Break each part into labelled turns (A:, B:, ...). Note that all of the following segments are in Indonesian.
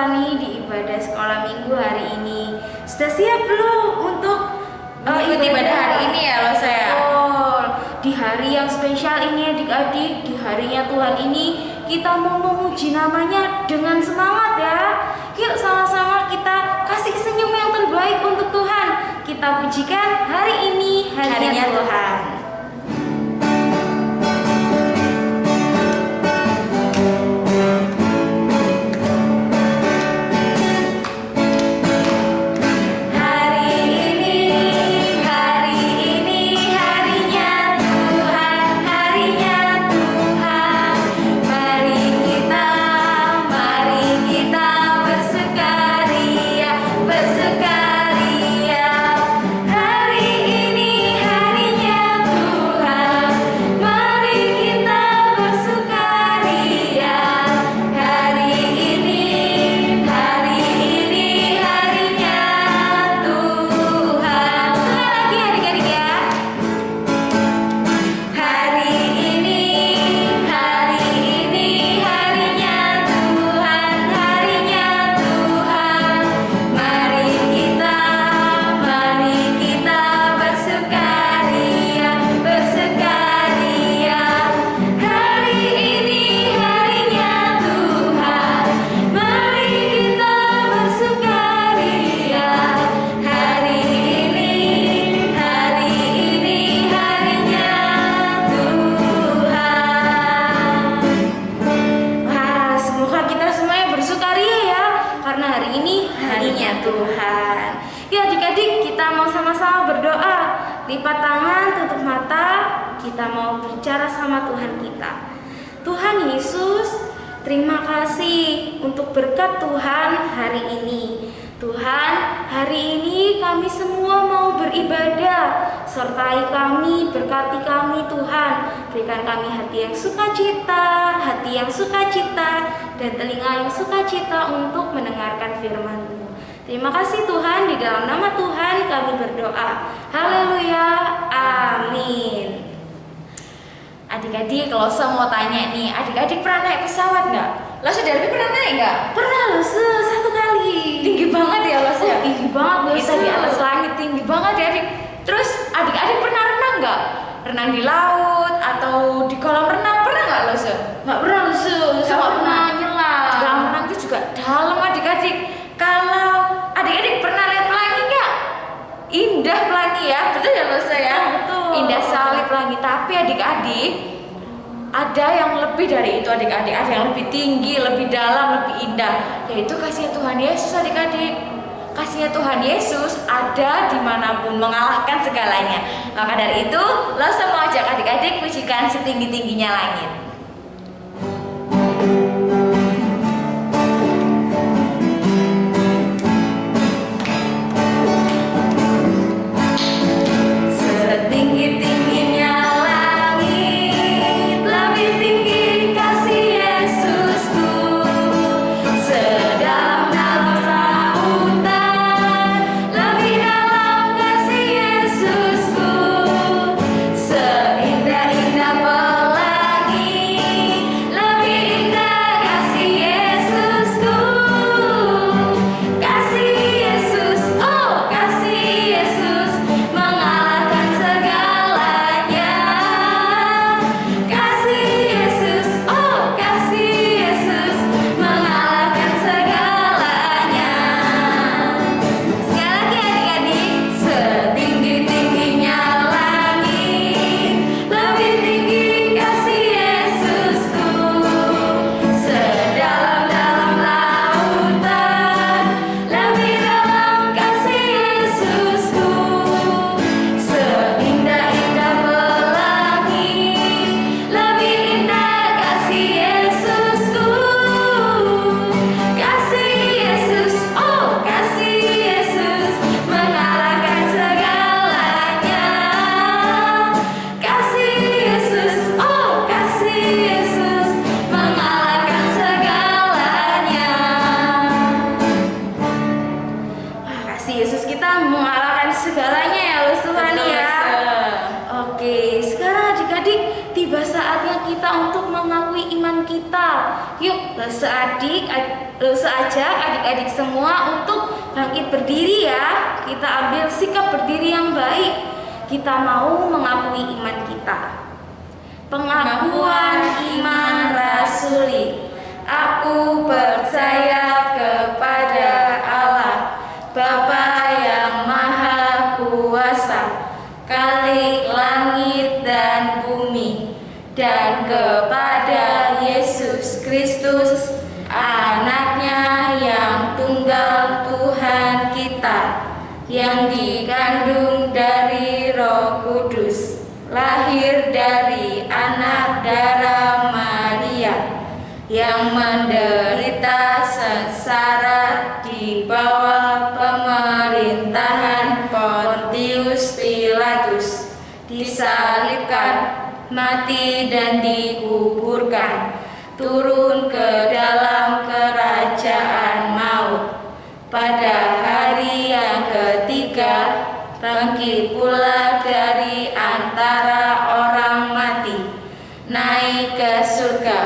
A: Suhani di ibadah sekolah minggu hari ini. Sudah siap belum untuk
B: mengikuti ibadah hari ini ya loh saya?
A: Betul. Di hari yang spesial ini adik-adik, di harinya Tuhan ini kita mau memuji namanya dengan semangat ya. Yuk sama-sama kita kasih senyum yang terbaik untuk Tuhan. Kita pujikan hari ini harinya Tuhan. Tuhan. Ya adik-adik, kita mau sama-sama berdoa. Lipat tangan, tutup mata. Kita mau bicara sama Tuhan kita. Tuhan Yesus, terima kasih untuk berkat Tuhan hari ini. Tuhan, hari ini kami semua mau beribadah. Sertai kami, berkati kami Tuhan. Berikan kami hati yang sukacita, dan telinga yang sukacita untuk mendengarkan firman-Mu. Terima kasih Tuhan, di dalam nama Tuhan kami berdoa. Haleluya, amin.
B: Adik-adik, kalau saya mau tanya nih, adik-adik pernah naik pesawat nggak? Lo sudah lebih pernah naik nggak?
A: Pernah loh, satu kali.
B: Tinggi banget ya lo ya?
A: Tinggi banget loh.
B: Kita di atas langit tinggi banget ya adik. Terus adik-adik pernah renang nggak? Renang di laut atau di kolam renang pernah nggak lo se?
A: Nggak pernah loh se.
B: Nggak pernah
A: nyelam.
B: Di kolam renang itu juga dalam adik-adik. Kalau adik-adik pernah lihat pelangi nggak? Indah pelangi ya, betul ya lo ya?
A: Betul.
B: Indah sekali pelangi. Tapi adik-adik, ada yang lebih dari itu adik-adik. Ada yang lebih tinggi, lebih dalam, lebih indah. Yaitu kasih Tuhan Yesus adik-adik. Kasihnya Tuhan Yesus ada dimanapun, mengalahkan segalanya. Maka dari itu, lo semua ajak adik-adik pujikan setinggi-tingginya langit.
A: Oke, sekarang adik-adik tiba saatnya kita untuk mengakui iman kita. Yuk, seaja adik-adik semua untuk bangkit berdiri ya. Kita ambil sikap berdiri yang baik. Kita mau mengakui iman kita. Pengakuan iman rasuli. Aku percaya kepada Allah, Bapa yang Maha Kuasa, Khalik langit dan bumi, dan kepada Yesus Kristus, Anaknya yang tunggal Tuhan kita, yang dikandung dari Roh Kudus, lahir dari anak darah Maria, yang menderita sengsara di bawah pemerintahan Pontius Pilatus, disalibkan, mati dan dikuburkan, turun ke dalam kerajaan maut. Pada hari yang ketiga, bangkit pula dari antara orang mati, naik ke surga,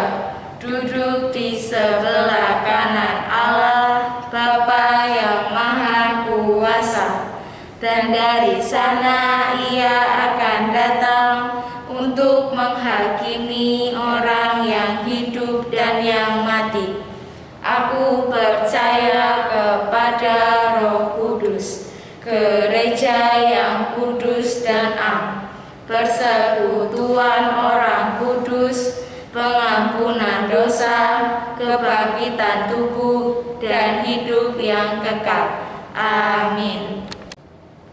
A: duduk di sebelah kanan Allah, Bapa yang Maha Kuasa, dan dari sana Ia akan datang untuk menghakimi orang yang hidup dan yang mati. Aku percaya kepada Roh Kudus, gereja yang kudus dan am, persekutuan orang kudus, pengampunan dosa, kebangkitan tubuh, dan hidup yang kekal. Amin.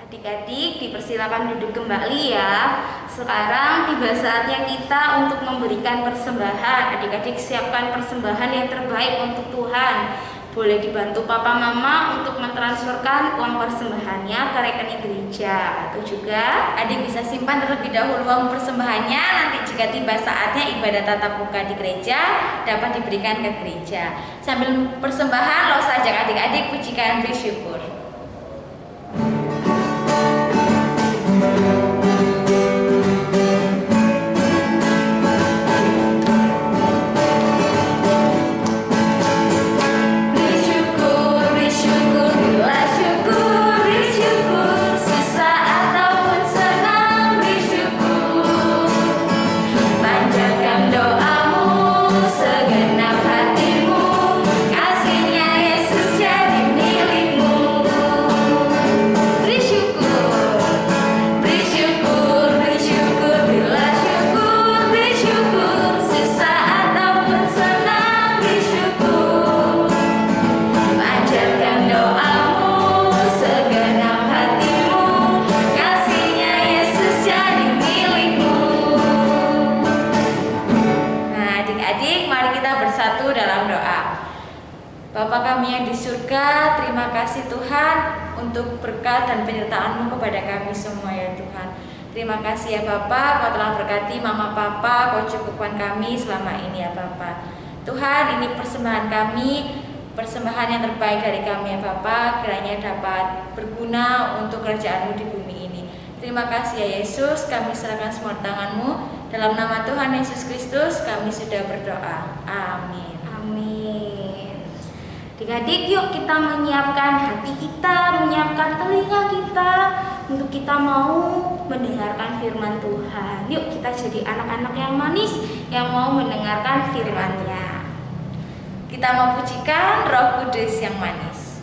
A: Adik-adik dipersilakan duduk kembali ya. Sekarang tiba saatnya kita untuk memberikan persembahan. Adik-adik siapkan persembahan yang terbaik untuk Tuhan. Boleh dibantu papa mama untuk mentransferkan uang persembahannya ke rekening gereja. Atau juga adik bisa simpan terlebih dahulu uang persembahannya. Nanti jika tiba saatnya ibadah tatap muka di gereja dapat diberikan ke gereja. Sambil persembahan, Losa ajak adik-adik pujikan bersyukur. Bapa kami yang di surga, terima kasih Tuhan untuk berkat dan penyertaan-Mu kepada kami semua ya Tuhan. Terima kasih ya Bapa, Kau telah berkati Mama Papa, Kau cukupkan kami selama ini ya Bapa. Tuhan, ini persembahan kami, persembahan yang terbaik dari kami ya Bapa, kiranya dapat berguna untuk kerajaan-Mu di bumi ini. Terima kasih ya Yesus, kami serahkan semua tangan-Mu. Dalam nama Tuhan Yesus Kristus kami sudah berdoa. Amin. Adik-adik, yuk kita menyiapkan hati kita, menyiapkan telinga kita untuk kita mau mendengarkan firman Tuhan. Yuk kita jadi anak-anak yang manis yang mau mendengarkan firman-Nya.
B: Kita mau pujikan Roh Kudus yang manis.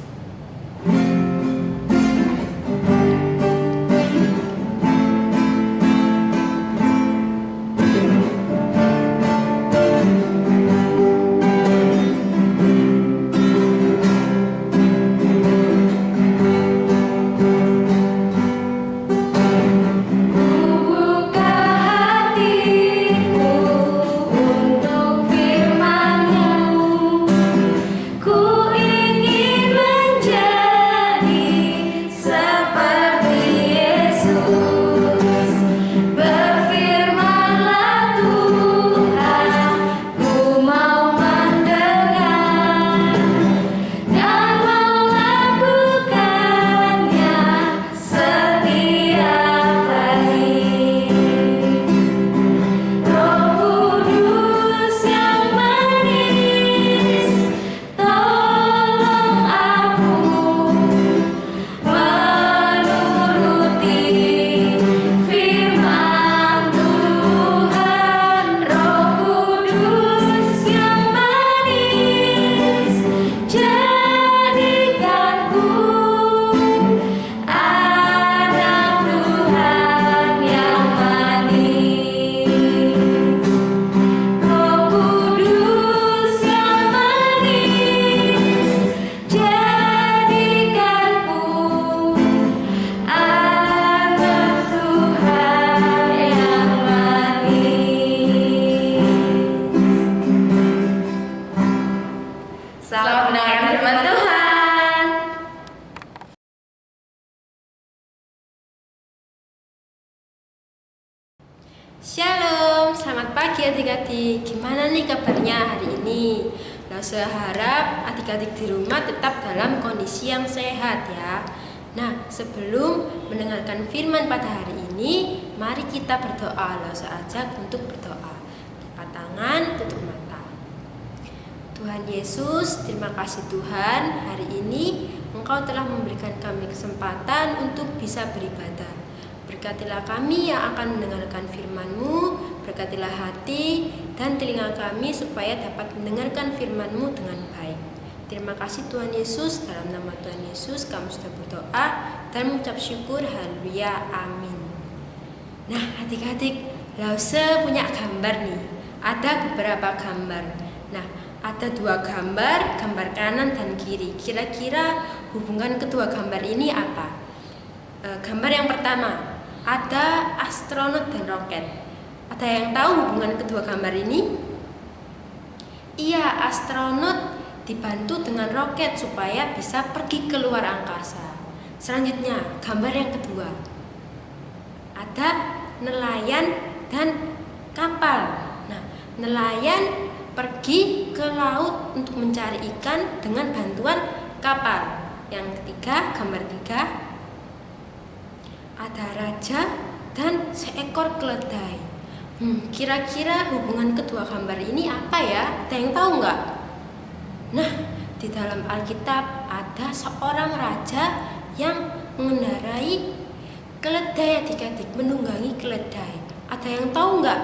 A: Ku ingin
C: Shalom, selamat pagi adik-adik. Gimana nih kabarnya hari ini? Saya harap adik-adik di rumah tetap dalam kondisi yang sehat ya. Nah, sebelum mendengarkan firman pada hari ini, mari kita berdoa. Saya ajak untuk berdoa. Lipat tangan, tutup mata. Tuhan Yesus, terima kasih Tuhan. Hari ini Engkau telah memberikan kami kesempatan untuk bisa beribadah. Berkatilah kami yang akan mendengarkan firman-Mu, berkatilah hati dan telinga kami supaya dapat mendengarkan firman-Mu dengan baik. Terima kasih Tuhan Yesus, dalam nama Tuhan Yesus kami sudah berdoa dan mengucap syukur, haleluya, amin. Nah adik-adik, Lause punya gambar nih, ada beberapa gambar. Nah ada dua gambar, gambar kanan dan kiri. Kira-kira hubungan kedua gambar ini apa? Gambar yang pertama, ada astronot dan roket. Ada yang tahu hubungan kedua gambar ini? Iya, astronot dibantu dengan roket supaya bisa pergi ke luar angkasa. Selanjutnya, gambar yang kedua, ada nelayan dan kapal. Nah, nelayan pergi ke laut untuk mencari ikan dengan bantuan kapal. Yang ketiga, gambar tiga, ada raja dan seekor keledai. Kira-kira hubungan kedua gambar ini apa ya? Ada yang tahu nggak? Nah, di dalam Alkitab ada seorang raja yang mengendarai keledai adik-adik, menunggangi keledai. Ada yang tahu nggak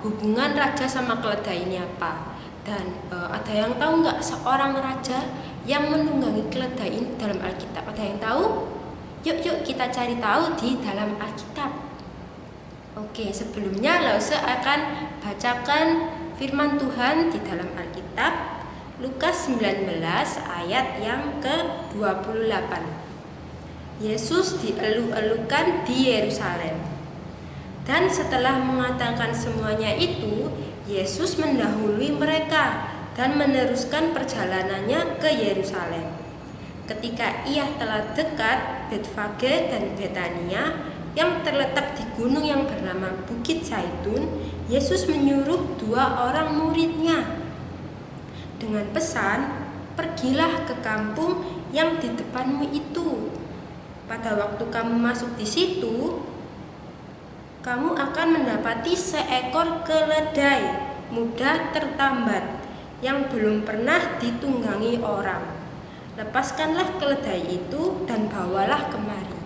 C: hubungan raja sama keledai ini apa? Dan ada yang tahu nggak seorang raja yang menunggangi keledai ini dalam Alkitab? Ada yang tahu? Yuk kita cari tahu di dalam Alkitab. Oke, sebelumnya Lause akan bacakan firman Tuhan di dalam Alkitab. Lukas 19 ayat yang ke-28. Yesus dielu-elukan di Yerusalem. Dan setelah mengatakan semuanya itu, Yesus mendahului mereka dan meneruskan perjalanannya ke Yerusalem. Ketika ia telah dekat Betfage dan Betania yang terletak di gunung yang bernama Bukit Zaitun, Yesus menyuruh 2 orang muridnya dengan pesan, "Pergilah ke kampung yang di depanmu itu. Pada waktu kamu masuk di situ, kamu akan mendapati seekor keledai muda tertambat yang belum pernah ditunggangi orang. Lepaskanlah keledai itu dan bawalah kemari."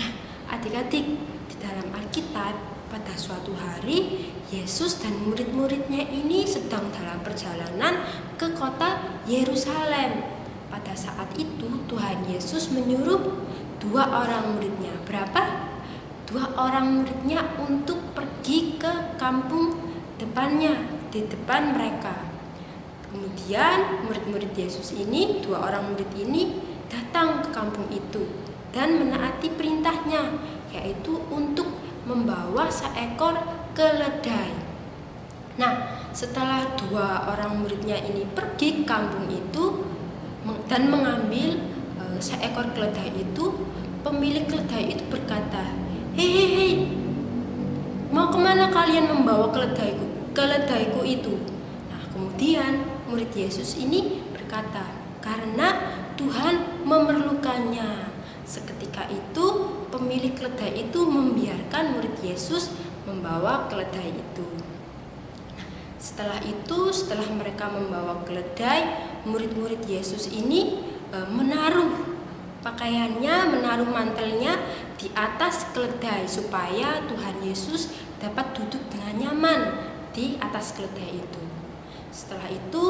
C: Nah, adik-adik, di dalam Alkitab pada suatu hari Yesus dan murid-muridnya ini sedang dalam perjalanan ke kota Yerusalem. Pada saat itu Tuhan Yesus menyuruh 2 orang muridnya. Berapa? 2 orang muridnya untuk pergi ke kampung depannya, di depan mereka. Kemudian murid-murid Yesus ini, 2 orang murid ini datang ke kampung itu dan menaati perintahnya, yaitu untuk membawa seekor keledai. Nah, setelah 2 orang muridnya ini pergi ke kampung itu dan mengambil seekor keledai itu, pemilik keledai itu berkata, Hei, mau kemana kalian membawa keledaiku itu? Nah, kemudian murid Yesus ini berkata, karena Tuhan memerlukannya. Seketika itu pemilik keledai itu membiarkan murid Yesus membawa keledai itu. Nah, setelah mereka membawa keledai, murid-murid Yesus ini menaruh pakaiannya, menaruh mantelnya di atas keledai supaya Tuhan Yesus dapat duduk dengan nyaman di atas keledai itu. Setelah itu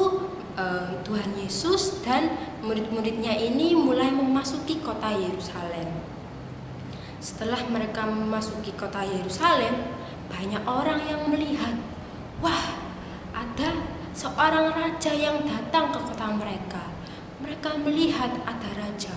C: Tuhan Yesus dan murid-muridnya ini mulai memasuki kota Yerusalem. Setelah mereka memasuki kota Yerusalem, banyak orang yang melihat, wah, ada seorang raja yang datang ke kota mereka. Mereka melihat ada raja.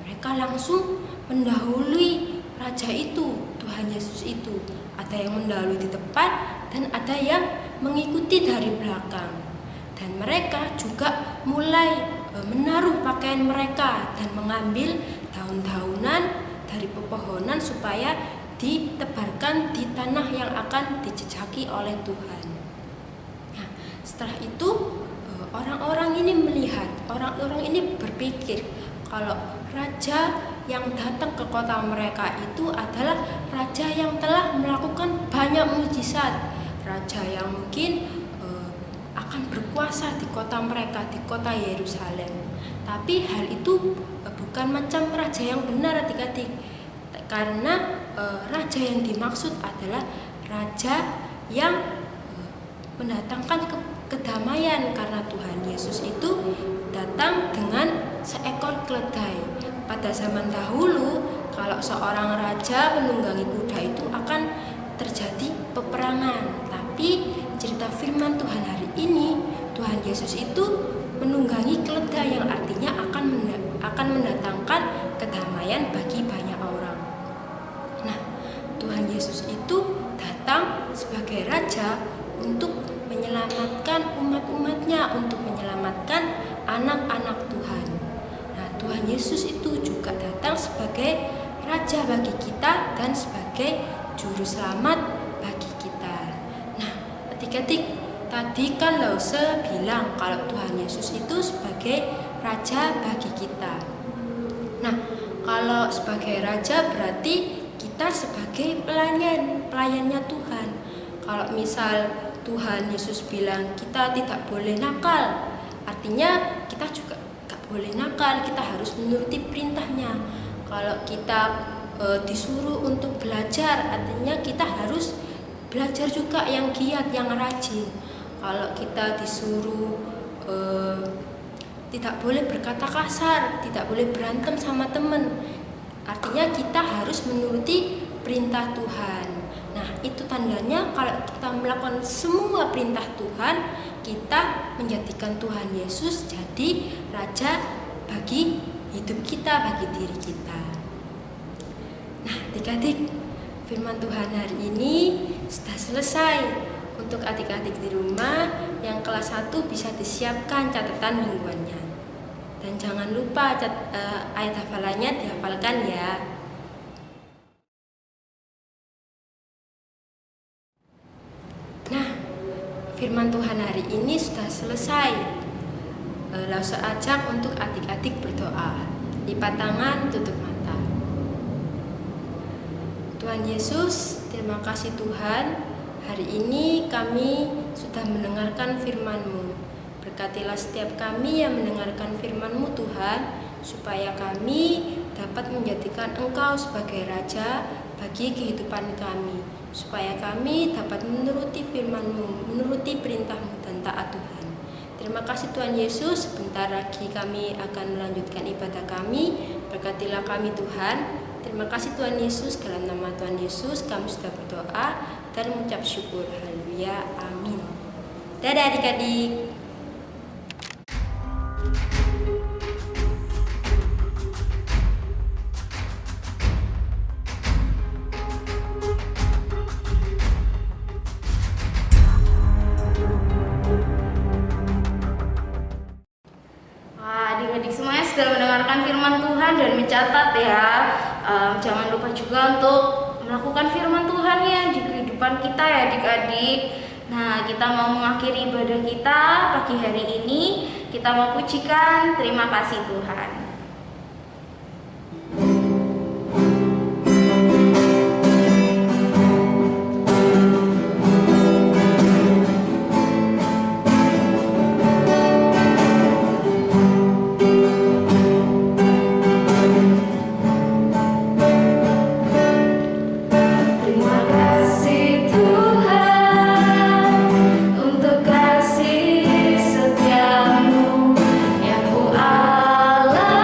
C: Mereka langsung mendahului raja itu, Tuhan Yesus itu. Ada yang mendahului di depan dan ada yang mengikuti dari belakang. Dan mereka juga mulai menaruh pakaian mereka dan mengambil daun-daunan dari pepohonan supaya ditebarkan di tanah yang akan dijejaki oleh Tuhan. Nah, setelah itu orang-orang ini melihat, orang-orang ini berpikir kalau raja yang datang ke kota mereka itu adalah raja yang telah melakukan banyak mujizat, raja yang mungkin akan berkuasa di kota mereka, di kota Yerusalem. Tapi hal itu bukan macam raja yang benar, adik-adik, karena raja yang dimaksud adalah raja yang mendatangkan kedamaian, karena Tuhan Yesus itu datang dengan seekor keledai. Pada zaman dahulu, kalau seorang raja menunggangi kuda itu akan terjadi peperangan. Tapi cerita firman Tuhan hari ini, Tuhan Yesus itu menunggangi keledai, yang artinya akan mendatangkan kedamaian bagi banyak orang. Nah, Tuhan Yesus itu datang sebagai raja untuk menyelamatkan umat-umatnya, untuk menyelamatkan anak-anak Tuhan. Nah, Tuhan Yesus itu juga datang sebagai raja bagi kita dan sebagai juru selamat bagi kita. Nah, adik-adik, tadi kan Lause bilang kalau Tuhan Yesus itu sebagai raja bagi kita. Nah, kalau sebagai raja berarti kita sebagai pelayannya Tuhan. Kalau misal Tuhan Yesus bilang kita tidak boleh nakal, artinya kita juga gak boleh nakal, kita harus menuruti perintahnya. Kalau kita disuruh untuk belajar, artinya kita harus belajar juga yang giat, yang rajin. Kalau kita disuruh tidak boleh berkata kasar, tidak boleh berantem sama teman, artinya kita harus menuruti perintah Tuhan. Nah, itu tandanya kalau kita melakukan semua perintah Tuhan, kita menjadikan Tuhan Yesus jadi raja bagi hidup kita, bagi diri kita. Nah, adik-adik, firman Tuhan hari ini sudah selesai. Untuk adik-adik di rumah yang kelas 1 bisa disiapkan catatan mingguannya. Dan jangan lupa ayat hafalannya dihafalkan ya. Nah, firman Tuhan hari ini sudah selesai. Lause ajak untuk adik-adik berdoa. Lipat tangan, tutup mata. Tuhan Yesus, terima kasih Tuhan. Hari ini kami sudah mendengarkan firman-Mu. Berkatilah setiap kami yang mendengarkan firman-Mu Tuhan, supaya kami dapat menjadikan Engkau sebagai Raja bagi kehidupan kami, supaya kami dapat menuruti firman-Mu, menuruti perintah-Mu dan taat Tuhan. Terima kasih Tuhan Yesus, sebentar lagi kami akan melanjutkan ibadah kami. Berkatilah kami Tuhan. Terima kasih Tuhan Yesus, dalam nama Tuhan Yesus kami sudah berdoa dan mengucap syukur. Haleluya, amin. Dadah adik-adik.
A: Adik-adik semuanya sudah mendengarkan firman Tuhan dan mencatat ya. Jangan lupa juga untuk melakukan firman Tuhan ya di kehidupan kita ya adik-adik. Nah, kita mau mengakhiri ibadah kita pagi hari ini. Kita mau pujikan terima kasih Tuhan.
D: Setiamu yang ku alami.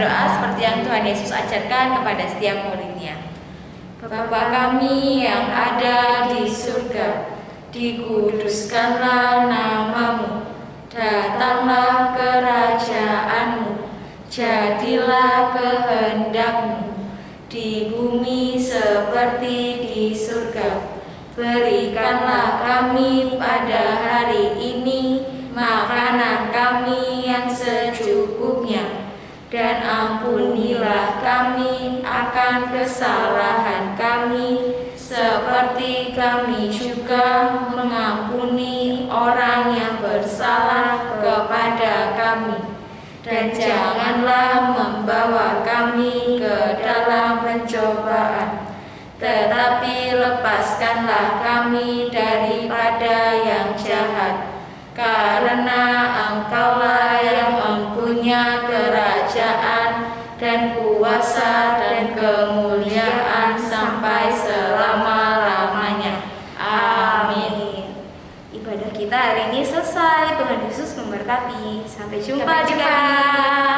B: berdoa seperti yang Tuhan Yesus ajarkan kepada setiap muridnya. Bapa kami yang ada di surga, dikuduskanlah namamu, datanglah kerajaanmu, jadilah kehendakmu di bumi seperti di surga. Berikanlah kami pada hari ini makanan kami yang secukupnya, dan ampunilah kami akan kesalahan kami, seperti kami juga mengampuni orang yang bersalah kepada kami. Dan janganlah membawa kami ke dalam pencobaan, tetapi lepaskanlah kami daripada yang jahat. Karena Engkaulah yang mempunyai kerajaan dan kuasa dan kemuliaan sampai selama-lamanya. Amin.
A: Ibadah kita hari ini selesai. Tuhan Yesus memberkati. Sampai jumpa
B: Sampai jumpa.
A: adik-adik.